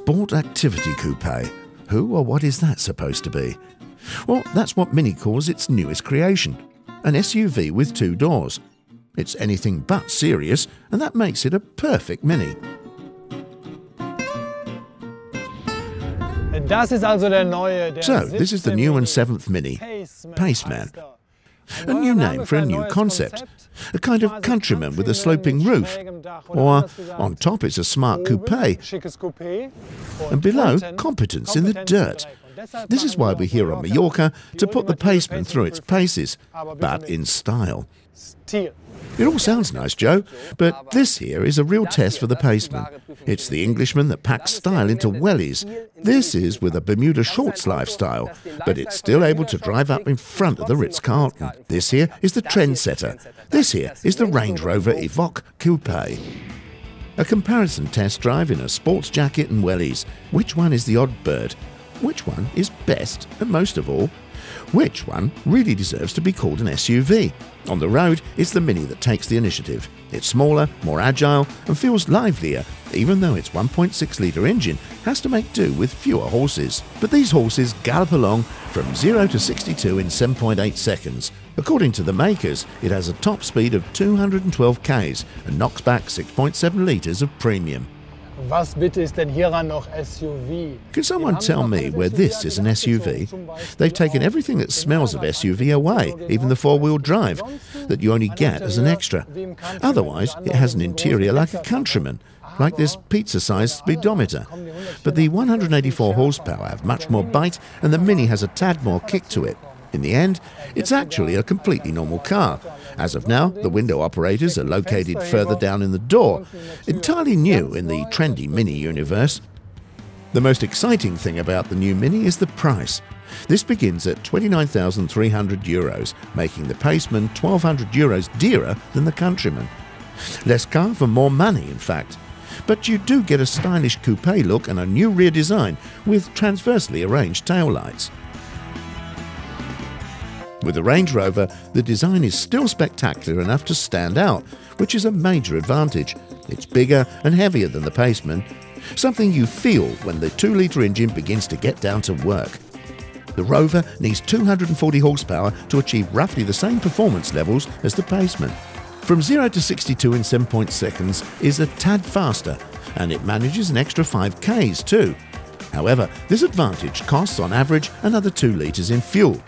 Sport Activity Coupé. Who or what is that supposed to be? Well, that's what Mini calls its newest creation, an SUV with 2 doors. It's anything but serious, and that makes it a perfect Mini. So, this is the new and 7th Mini, Paceman. A new name for a new concept, a kind of countryman with a sloping roof, or on top it's a smart coupé, and below competence in the dirt. This is why we're here on Mallorca, to put the Paceman through its paces, but in style. It all sounds nice, Joe, but this here is a real test for the Paceman. It's the Englishman that packs style into wellies. This is with a Bermuda shorts lifestyle, but it's still able to drive up in front of the Ritz-Carlton. This here is the trendsetter. This here is the Range Rover Evoque Coupé. A comparison test drive in a sports jacket and wellies. Which one is the odd bird? Which one is best, and most of all, which one really deserves to be called an SUV? On the road, it's the Mini that takes the initiative. It's smaller, more agile, and feels livelier, even though its 1.6-litre engine has to make do with fewer horses. But these horses gallop along from 0 to 62 in 7.8 seconds. According to the makers, it has a top speed of 212 k's and knocks back 6.7 litres of premium. Was bitte ist denn hieran noch SUV? Can someone tell me where this is an SUV? They've taken everything that smells of SUV away, even the 4-wheel drive, that you only get as an extra. Otherwise, it has an interior like a countryman, like this pizza-sized speedometer. But the 184 horsepower have much more bite, and the Mini has a tad more kick to it. In the end, it's actually a completely normal car. As of now, the window operators are located further down in the door, entirely new in the trendy Mini universe. The most exciting thing about the new Mini is the price. This begins at €29,300, making the Paceman €1,200 dearer than the Countryman. Less car for more money, in fact. But you do get a stylish coupe look and a new rear design with transversely arranged taillights. With the Range Rover, the design is still spectacular enough to stand out, which is a major advantage. It's bigger and heavier than the Paceman, something you feel when the 2-litre engine begins to get down to work. The Rover needs 240 horsepower to achieve roughly the same performance levels as the Paceman. From 0 to 62 in 7.6 seconds is a tad faster, and it manages an extra 5 k's too. However, this advantage costs on average another 2 litres in fuel.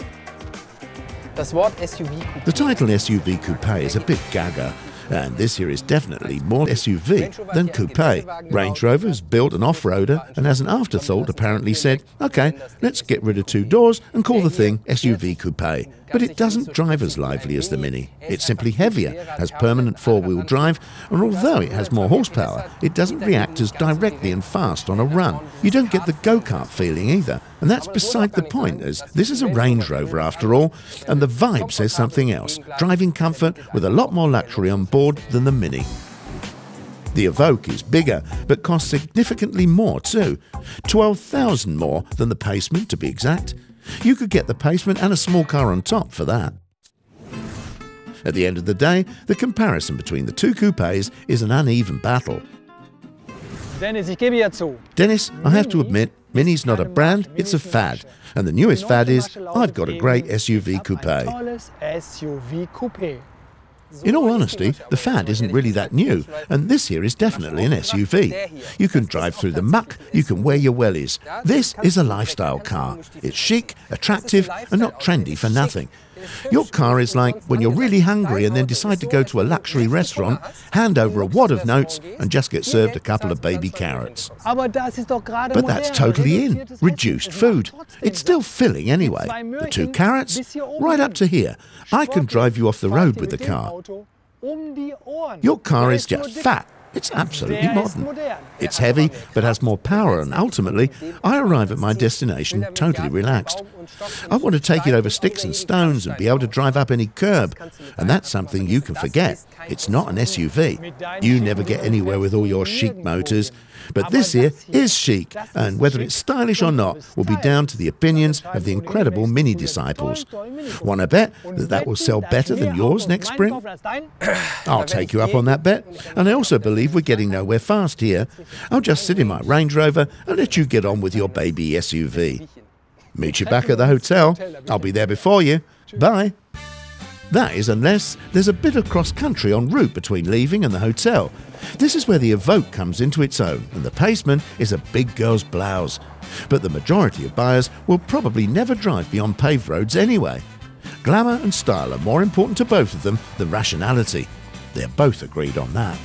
The title SUV Coupé is a bit gaga, and this here is definitely more SUV than Coupé. Range Rover's built an off-roader and as an afterthought apparently said, okay, let's get rid of 2 doors and call the thing SUV Coupé. But it doesn't drive as lively as the Mini. It's simply heavier, has permanent 4-wheel drive, and although it has more horsepower, it doesn't react as directly and fast on a run. You don't get the go-kart feeling either, and that's beside the point, as this is a Range Rover after all, and the vibe says something else, driving comfort with a lot more luxury on board than the Mini. The Evoque is bigger, but costs significantly more too, $12,000 more than the Paceman to be exact. You could get the Paceman and a small car on top for that. At the end of the day, the comparison between the 2 coupes is an uneven battle. Dennis, ich gebe ja zu. Dennis, I have to admit, Mini's not a brand, it's a fad. And the newest fad is, I've got a great SUV coupe. In all honesty, the fad isn't really that new, and this here is definitely an SUV. You can drive through the muck, you can wear your wellies. This is a lifestyle car. It's chic, attractive, and not trendy for nothing. Your car is like when you're really hungry and then decide to go to a luxury restaurant, hand over a wad of notes, and just get served a couple of baby carrots. But that's totally in. Reduced food. It's still filling anyway. The 2 carrots? Right up to here. I can drive you off the road with the car. Your car is just fat. It's absolutely modern. It's heavy, but has more power, and ultimately, I arrive at my destination totally relaxed. I want to take it over sticks and stones and be able to drive up any curb, and that's something you can forget. It's not an SUV. You never get anywhere with all your chic motors, but this here is chic, and whether it's stylish or not will be down to the opinions of the incredible Mini disciples. Want to bet that that will sell better than yours next spring? I'll take you up on that bet, and I also believe believe we're getting nowhere fast here. I'll just sit in my Range Rover and let you get on with your baby SUV. Meet you back at the hotel. I'll be there before you. Bye. That is unless there's a bit of cross-country en route between leaving and the hotel. This is where the Evoque comes into its own, and the Paceman is a big girl's blouse. But the majority of buyers will probably never drive beyond paved roads anyway. Glamour and style are more important to both of them than rationality. They're both agreed on that.